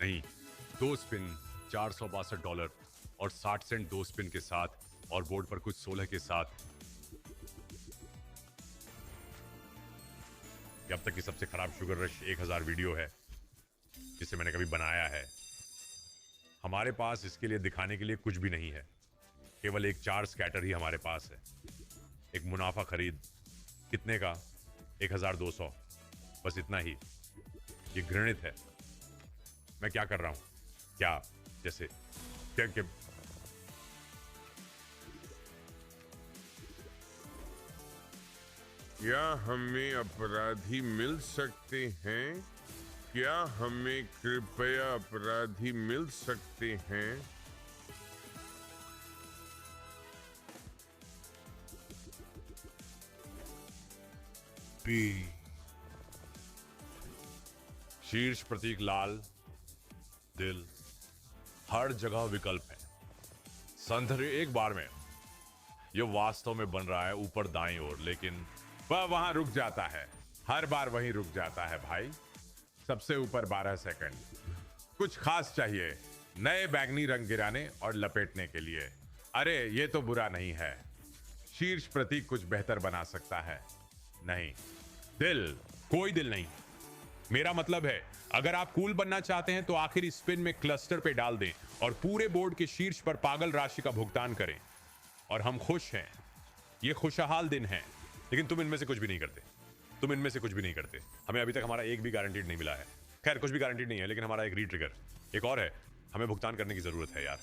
Speaker 1: नहीं। 2 स्पिन, $462 और 60 सेंट 2 स्पिन के साथ और बोर्ड पर कुछ 16 के साथ। ये अब तक की सबसे खराब शुगर रश 1000 वीडियो है जिसे मैंने कभी बनाया है। हमारे पास इसके लिए दिखाने के लिए कुछ भी नहीं है, केवल एक 4 स्कैटर ही हमारे पास है। एक मुनाफा खरीद, कितने का? 1200, बस इतना ही। ये घृणित है। मैं क्या कर रहा हूं? क्या जैसे क्या
Speaker 3: क्या हमें अपराधी मिल सकते हैं? क्या हमें कृपया अपराधी मिल सकते हैं?
Speaker 1: पी शीर्ष प्रतीक लाल, दिल, हर जगह विकल्प है। संतरे एक बार में। यह वास्तव में बन रहा है ऊपर दाईं ओर, लेकिन वह वहां रुक जाता है। हर बार वहीं रुक जाता है भाई। सबसे ऊपर 12 सेकंड। कुछ खास चाहिए नए बैंगनी रंग गिराने और लपेटने के लिए। अरे ये तो बुरा नहीं है। शीर्ष प्रतीक कुछ बेहतर बना सकता है। नहीं, दिल, कोई दिल नहीं। मेरा मतलब है, अगर आप कूल बनना चाहते हैं तो आखिरी स्पिन में क्लस्टर पे डाल दें और पूरे बोर्ड के शीर्ष पर पागल राशि का भुगतान करें और हम खुश हैं। ये खुशहाल दिन है। लेकिन तुम इनमें से कुछ भी नहीं करते। तुम इनमें से कुछ भी नहीं करते। हमें अभी तक हमारा एक भी गारंटीड नहीं मिला है। खैर, कुछ भी गारंटीड नहीं है, लेकिन हमारा एक रीट्रिगर, एक और है। हमें भुगतान करने की जरूरत है यार।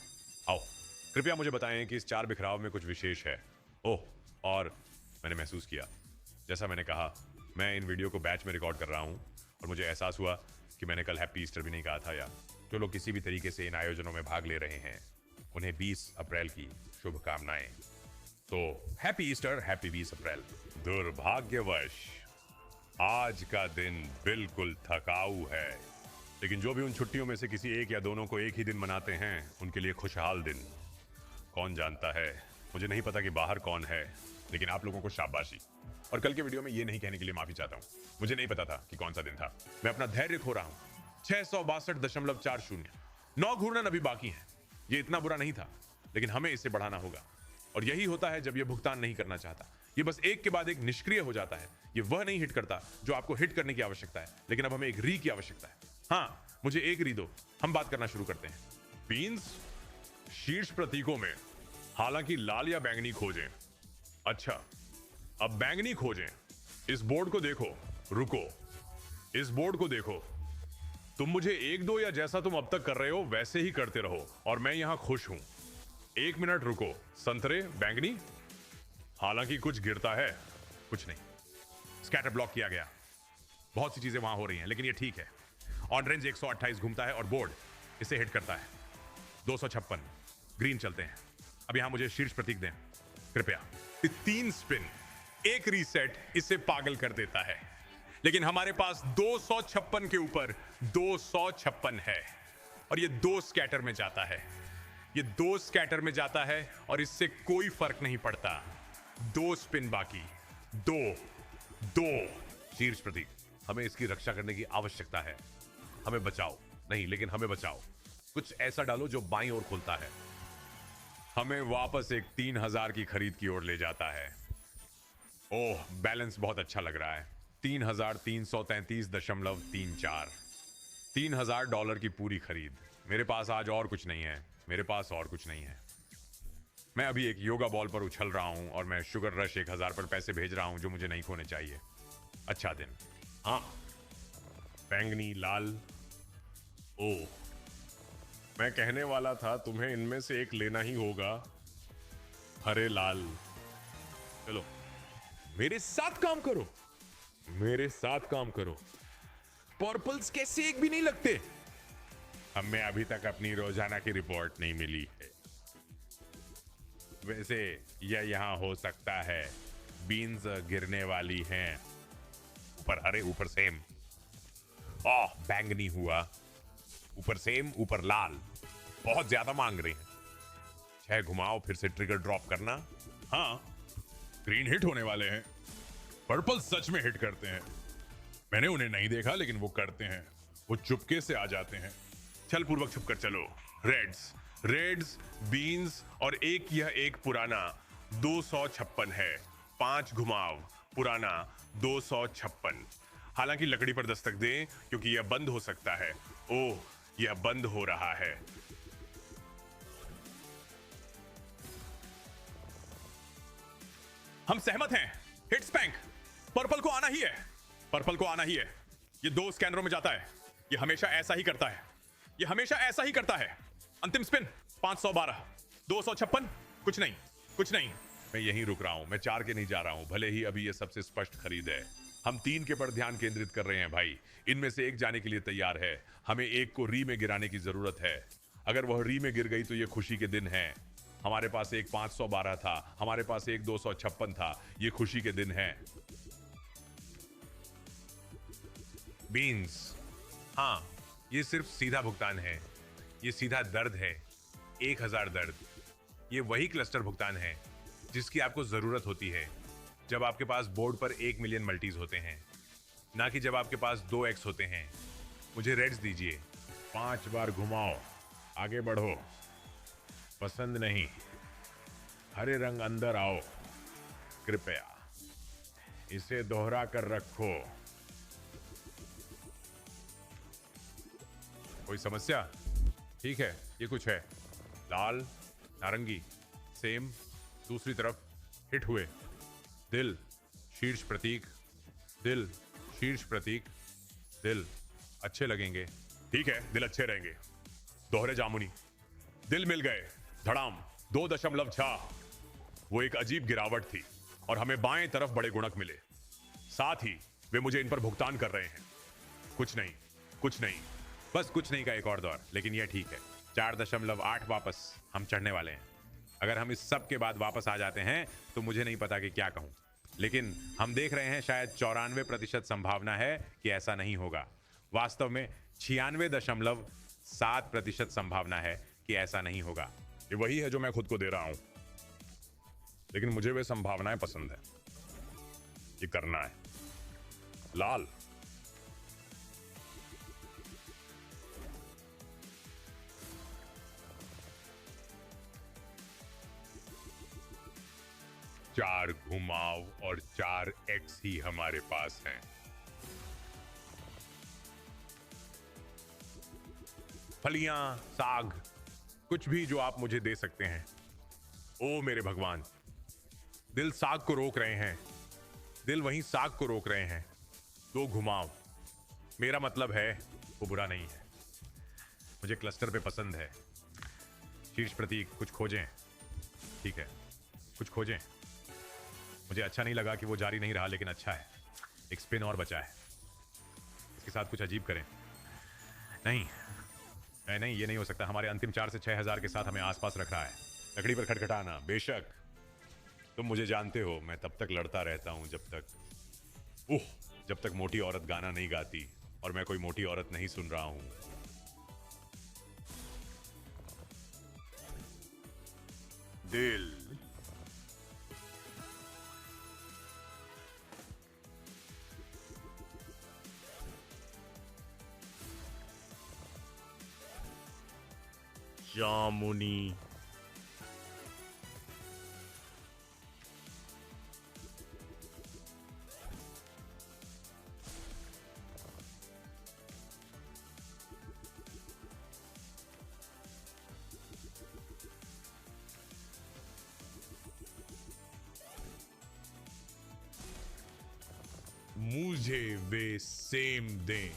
Speaker 1: आओ, कृपया मुझे बताएं कि इस 4 बिखराव में कुछ विशेष है। ओह, और मैंने महसूस किया, जैसा मैंने कहा, मैं इन वीडियो को बैच में रिकॉर्ड कर रहा हूं और मुझे एहसास हुआ कि मैंने कल हैप्पी ईस्टर भी नहीं कहा था यार। जो लोग किसी भी तरीके से इन आयोजनों में भाग ले रहे हैं, उन्हें 20 अप्रैल की शुभकामनाएं। तो हैप्पी ईस्टर, हैप्पी 20 अप्रैल। दुर्भाग्यवश आज का दिन बिल्कुल थकाऊ है, लेकिन जो भी उन छुट्टियों में से किसी एक या दोनों को एक ही दिन मनाते हैं, उनके लिए खुशहाल दिन। कौन जानता है, मुझे नहीं पता कि बाहर कौन है, लेकिन आप लोगों को शाबाशी। और कल के वीडियो में ये नहीं कहने के लिए माफी चाहता हूं, मुझे नहीं पता था कि कौन सा दिन था। मैं अपना धैर्य खो रहा हूं। 662.40 9 घूर्णन अभी बाकी हैं। ये इतना बुरा नहीं था, लेकिन हमें इसे बढ़ाना होगा। और यही होता है जब ये भुगतान नहीं करना चाहता। ये बस एक के बाद एक निष्क्रिय हो जाता है। ये वह नहीं हिट करता जो आपको हिट करने की आवश्यकता है, लेकिन अब हमें एक री की आवश्यकता है। हाँ, मुझे एक री दो, हम बात करना शुरू करते हैं। बीन्स, शीर्ष प्रतीकों में हालांकि लाल या बैंगनी खोजें। अच्छा, अब बैंगनी खोजें। इस बोर्ड को देखो, रुको, इस बोर्ड को देखो। तुम मुझे एक दो या जैसा तुम अब तक कर रहे हो वैसे ही करते रहो और मैं यहां खुश हूं। 1 मिनट रुको। संतरे, बैंगनी, हालांकि कुछ गिरता है, कुछ नहीं। स्कैटर ब्लॉक किया गया। बहुत सी चीजें वहां हो रही हैं, लेकिन ये ठीक है। ऑन रेंज 128 घूमता है और बोर्ड इसे हिट करता है। 256 ग्रीन चलते हैं। अब यहां मुझे शीर्ष प्रतीक दें कृपया। 3 स्पिन, एक रीसेट इसे पागल कर देता है, लेकिन हमारे पास 256 के ऊपर 256 है और ये 2 स्कैटर में जाता है। ये 2 स्कैटर में जाता है और इससे कोई फर्क नहीं पड़ता। 2 स्पिन बाकी। 2 शीर्ष प्रतीक, हमें इसकी रक्षा करने की आवश्यकता है। हमें बचाओ। नहीं, लेकिन हमें बचाओ। कुछ ऐसा डालो जो बाईं ओर खुलता है। हमें वापस एक 3000 की खरीद की ओर ले जाता है। ओह, बैलेंस बहुत अच्छा लग रहा है। 3333.34 $3000 की पूरी खरीद। मेरे पास आज और कुछ नहीं है। मेरे पास और कुछ नहीं है। मैं अभी एक योगा बॉल पर उछल रहा हूं और मैं शुगर रश 1000 पर पैसे भेज रहा हूं जो मुझे नहीं खोने चाहिए। अच्छा दिन। हाँ, बैंगनी, लाल। ओह,
Speaker 3: मैं कहने वाला था तुम्हें इनमें से एक लेना ही होगा, हरे लाल।
Speaker 2: चलो मेरे साथ काम करो, मेरे साथ काम करो। पर्पल्स कैसे एक भी नहीं लगते?
Speaker 3: हमें अभी तक अपनी रोजाना की रिपोर्ट नहीं मिली है। वैसे यह यहाँ हो सकता है, बीन्स गिरने वाली हैं। ऊपर हरे ऊपर सेम। बैंगनी हुआ, ऊपर सेम ऊपर लाल। बहुत ज्यादा मांग रहे हैं। 6 घुमाओ, फिर से ट्रिगर ड्रॉप करना।
Speaker 2: हाँ, ग्रीन हिट होने वाले हैं। पर्पल सच में हिट करते हैं। मैंने उन्हें नहीं देखा लेकिन वो करते हैं। वो चुपके से आ जाते हैं। चल पूर्वक छुपकर चलो। रेड्स, रेड्स, बीन्स और एक पुराना 256 है। 5 घुमाव, पुराना 256। हालांकि लकड़ी पर दस्तक दें क्योंकि यह बंद हो सकता है। ओह, यह बंद हो रहा है। हम सहमत हैं। हिट स्पैंक, पर्पल को आना ही है। पर्पल को आना ही है। ये 2 स्कैनरों में जाता है। ये हमेशा ऐसा ही करता है। ये हमेशा ऐसा ही करता है। अंतिम स्पिन 512, 256। कुछ नहीं, कुछ नहीं।
Speaker 3: मैं यहीं रुक रहा हूं। मैं 4 के नहीं जा रहा हूं, भले ही अभी यह सबसे स्पष्ट खरीद है। हम 3 के पर ध्यान केंद्रित कर रहे हैं भाई। इनमें से एक जाने के लिए तैयार है। हमें एक को री में गिराने की जरूरत है। अगर वह री में गिर गई तो ये खुशी के दिन है। हमारे पास एक 512 था, हमारे पास एक 256 था। ये खुशी के दिन है। बीन्स, हाँ, ये सिर्फ सीधा भुगतान है। ये सीधा दर्द है, 1000 दर्द। ये वही क्लस्टर भुगतान है जिसकी आपको जरूरत होती है जब आपके पास बोर्ड पर 1 मिलियन मल्टीज होते हैं, ना कि जब आपके पास 2x होते हैं। मुझे रेड्स दीजिए। 5 बार घुमाओ, आगे बढ़ो। पसंद नहीं, हरे रंग अंदर आओ। कृपया इसे दोहरा कर रखो।
Speaker 2: कोई समस्या? ठीक है, ये कुछ है। लाल, नारंगी, सेम। दूसरी तरफ हिट हुए। दिल, शीर्ष प्रतीक, दिल, शीर्ष प्रतीक, दिल। अच्छे लगेंगे। ठीक है, दिल अच्छे रहेंगे। दोहरे जामुनी, दिल मिल गए। धड़ाम 2.6। वो एक अजीब गिरावट थी और हमें बाएं तरफ बड़े गुणक मिले। साथ ही वे मुझे इन पर भुगतान कर रहे हैं। कुछ नहीं, कुछ नहीं, बस कुछ नहीं का एक और दौर। लेकिन यह ठीक है। 4.8 वापस हम चढ़ने वाले हैं। अगर हम इस सब के बाद वापस आ जाते हैं तो मुझे नहीं पता कि क्या कहूं। लेकिन हम देख रहे हैं शायद 94% संभावना है कि ऐसा नहीं होगा। वास्तव में 96.7% संभावना है कि ऐसा नहीं होगा। ये वही है जो मैं खुद को दे रहा हूं, लेकिन मुझे वे संभावनाएं पसंद है। ये करना है। लाल,
Speaker 3: चार घुमाव और 4x ही हमारे पास हैं।
Speaker 2: फलियां, साग, कुछ भी जो आप मुझे दे सकते हैं। ओ मेरे भगवान, दिल साग को रोक रहे हैं। दिल वहीं साग को रोक रहे हैं। 2 घुमाव। मेरा मतलब है वो बुरा नहीं है। मुझे क्लस्टर पे पसंद है। शीर्ष प्रतीक, कुछ खोजें। ठीक है, कुछ खोजें। मुझे अच्छा नहीं लगा कि वो जारी नहीं रहा, लेकिन अच्छा है। एक स्पिन और बचा है। इसके साथ कुछ अजीब करें। नहीं नहीं, ये नहीं हो सकता। हमारे अंतिम 4 से 6,000 के साथ हमें आसपास रख रहा है। लकड़ी पर खटखटाना। बेशक तुम मुझे जानते हो, मैं तब तक लड़ता रहता हूं जब तक मोटी औरत गाना नहीं गाती, और मैं कोई मोटी औरत नहीं सुन रहा हूं।
Speaker 3: दिल,
Speaker 2: जामुनी,
Speaker 3: मुझे वे सेम दें।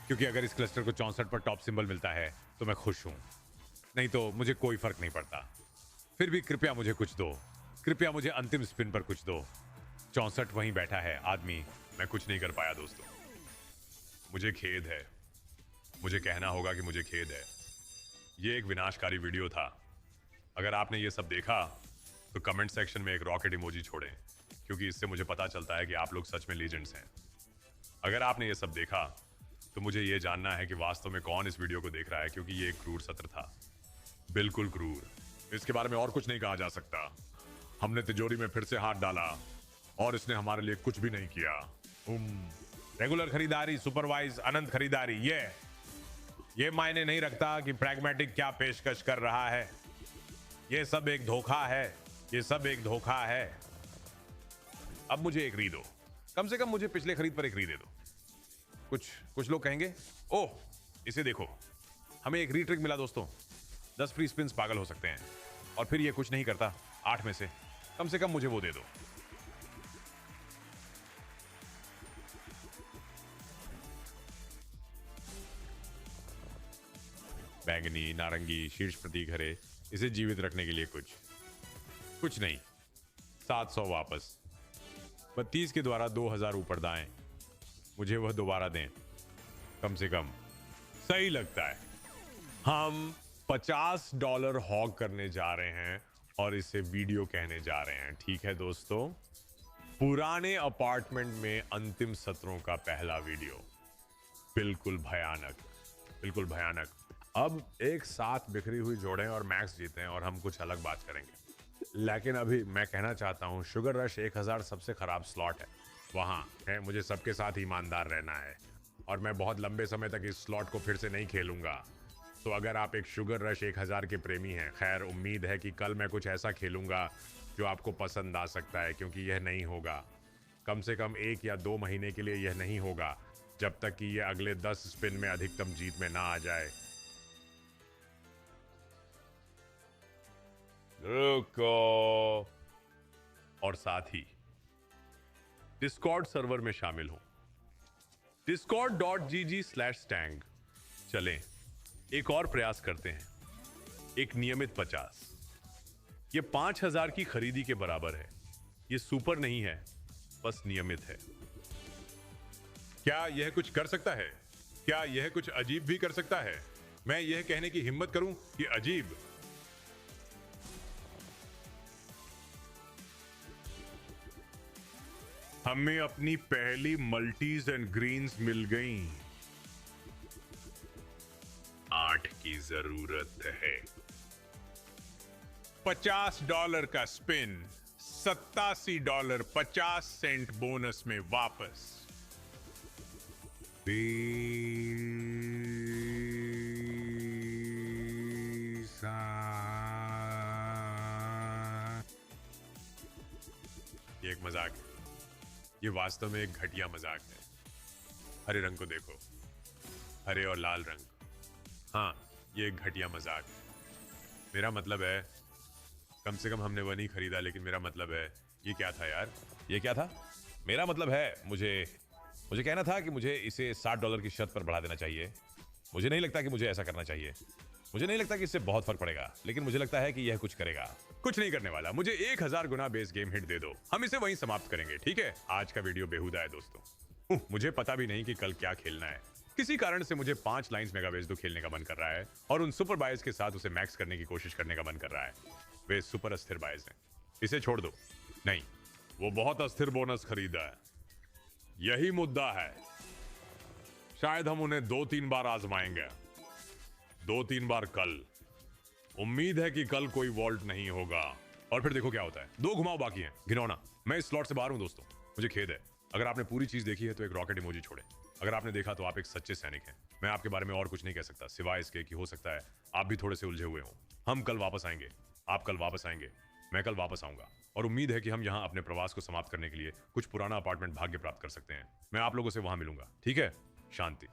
Speaker 1: क्योंकि अगर इस क्लस्टर को 64 पर टॉप सिंबल मिलता है तो मैं खुश हूं, नहीं तो मुझे कोई फर्क नहीं पड़ता। फिर भी कृपया मुझे कुछ दो, कृपया मुझे अंतिम स्पिन पर कुछ दो। 64 वहीं बैठा है आदमी। मैं कुछ नहीं कर पाया दोस्तों, मुझे खेद है, मुझे कहना होगा कि मुझे खेद है। ये एक विनाशकारी वीडियो था। अगर आपने ये सब देखा तो कमेंट सेक्शन में एक रॉकेट इमोजी छोड़ें, क्योंकि इससे मुझे पता चलता है कि आप लोग सच में लीजेंड्स हैं। अगर आपने ये सब देखा तो मुझे ये जानना है कि वास्तव में कौन इस वीडियो को देख रहा है, क्योंकि ये एक क्रूर सत्र था, बिल्कुल क्रूर। इसके बारे में और कुछ नहीं कहा जा सकता। हमने तिजोरी में फिर से हाथ डाला और इसने हमारे लिए कुछ भी नहीं किया। रेगुलर खरीदारी, सुपरवाइज अनंत खरीदारी, ये मायने नहीं रखता कि प्रैग्मेटिक क्या पेशकश कर रहा है। ये सब एक धोखा है, ये सब एक धोखा है। अब मुझे एक री दो, कम से कम मुझे पिछले खरीद पर एक री दे दो। कुछ लोग कहेंगे, ओह इसे देखो, हमें एक री ट्रिक मिला दोस्तों। 10 फ्री स्पिन्स पागल हो सकते हैं, और फिर ये कुछ नहीं करता 8 में से, कम से कम मुझे वो दे दो। बैंगनी, नारंगी, शीर्ष प्रतीक हरे, इसे जीवित रखने के लिए कुछ नहीं। 700 वापस। 32 के द्वारा 2000 ऊपर दाएं, मुझे वह दोबारा दें कम से कम। सही लगता है। हम $50 हॉग करने जा रहे हैं और इसे वीडियो कहने जा रहे हैं। ठीक है दोस्तों, पुराने अपार्टमेंट में अंतिम सत्रों का पहला वीडियो। बिल्कुल भयानक, बिल्कुल भयानक। अब एक साथ बिखरी हुई जोड़ें और मैक्स जीते हैं और हम कुछ अलग बात करेंगे। लेकिन अभी मैं कहना चाहता हूं, शुगर रश 1000 सबसे खराब स्लॉट है। वहां है, मुझे सबके साथ ईमानदार रहना है और मैं बहुत लंबे समय तक इस स्लॉट को फिर से नहीं खेलूंगा। तो अगर आप एक शुगर रश 1000 के प्रेमी हैं, खैर उम्मीद है कि कल मैं कुछ ऐसा खेलूंगा जो आपको पसंद आ सकता है, क्योंकि यह नहीं होगा, कम से कम 1 या 2 महीने के लिए यह नहीं होगा, जब तक कि यह अगले 10 स्पिन में अधिकतम जीत में ना आ जाए। रुको। और साथ ही डिस्कॉर्ड सर्वर में शामिल हो, discord.gg/stang। चलें एक और प्रयास करते हैं। एक नियमित 50, ये 5000 की खरीदी के बराबर है। ये सुपर नहीं है, बस नियमित है। क्या यह कुछ कर सकता है? क्या यह कुछ अजीब भी कर सकता है? मैं यह कहने की हिम्मत करूं कि अजीब। हमें अपनी पहली मल्टीज एंड ग्रीन्स मिल गईं। 8 की जरूरत है। $50 का स्पिन, $87.50 बोनस में वापस। ये एक मजाक है, ये वास्तव में एक घटिया मजाक है। हरे रंग को देखो, हरे और लाल रंग। हाँ, ये एक घटिया मजाक है। मेरा मतलब है, कम से कम हमने वह नहीं खरीदा, लेकिन मेरा मतलब है, ये क्या था यार? ये क्या था? मेरा मतलब है, मुझे कहना था कि मुझे इसे $60 की शर्त पर बढ़ा देना चाहिए। मुझे नहीं लगता कि मुझे ऐसा करना चाहिए। मुझे नहीं लगता कि इससे बहुत फर्क पड़ेगा, लेकिन मुझे लगता है कि यह कुछ करेगा। कुछ नहीं करने वाला। मुझे 1000 गुना बेस गेम हिट दे दो, हम इसे वहीं समाप्त करेंगे। ठीक है, आज का वीडियो बेहुदा है दोस्तों। मुझे पता भी नहीं कि कल क्या खेलना है। किसी कारण से मुझे 5 लाइन्स मेगा बेस दो खेलने का मन कर रहा है और उन सुपर बायर्स के साथ उसे मैक्स करने की कोशिश करने का मन कर रहा है। वे सुपर अस्थिर बायर्स हैं, इसे छोड़ दो। नहीं, वो बहुत अस्थिर बोनस खरीदा है, यही मुद्दा है। शायद हम उन्हें 2-3 बार आजमाएंगे, 2-3 बार कल। उम्मीद है कि कल कोई वॉल्ट नहीं होगा, और फिर देखो क्या होता है। 2 घुमाव बाकी हैं। घिनौना, मैं इस स्लॉट से बाहर हूं दोस्तों, मुझे खेद है। अगर आपने पूरी चीज देखी है तो एक रॉकेट इमोजी छोड़े। अगर आपने देखा तो आप एक सच्चे सैनिक हैं। मैं आपके बारे में और कुछ नहीं कह सकता, सिवाय इसके कि हो सकता है आप भी थोड़े से उलझे हुए हों। हम कल वापस आएंगे, आप कल वापस आएंगे, मैं कल वापस आऊंगा, और उम्मीद है कि हम यहां अपने प्रवास को समाप्त करने के लिए कुछ पुराना अपार्टमेंट भाग्य प्राप्त कर सकते हैं। मैं आप लोगों से वहां मिलूंगा। ठीक है, शांति।